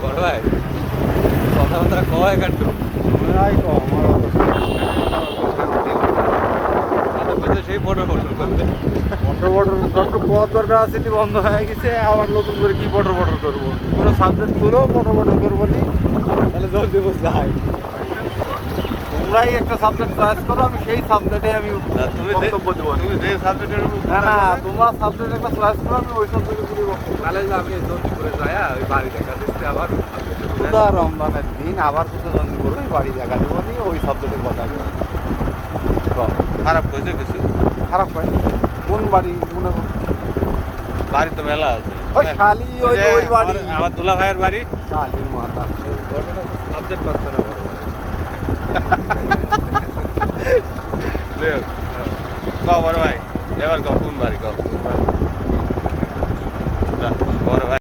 বড় ভাই কথাবার্তা কয় কাটতো সেই বড় বড় করতে পথ দরকার আছে বন্ধ হয়ে গেছে আবার নতুন করে কি বটর করবো কোনো সাবজেক্ট তুলো বটর করবো নি তাহলে জলদি বুঝতে হয় তোমরাই একটা সাবজেক্ট চয়েস করো আমি সেই সাবজেক্টে আমি বক্তব্য দেবো তুমি যে সাবজেক্টের না না তোমার সাবজেক্ট একটা চয়েস করো আমি ওই সাবজেক্টে পুরো বক্তব্য তাহলে আমি জলদি করে যাই ওই বাড়ি দেখা দিচ্ছি আবার পুরা রমজানের দিন আবার কোথাও জলদি করো ওই বাড়ি দেখা দেবো নি ওই সাবজেক্টের কথা খারাপ হয়েছে কিছু খারাপ হয় কোন বাড়ি মনে করো বাড়ি তো মেলা আছে ওই খালি ওই যে ওই বাড়ি আমার দুলা ভাইয়ের বাড়ি খালি মাথা সাবজেক্ট পাচ্ছে না বড় ভাই এবার কোন বাড়ি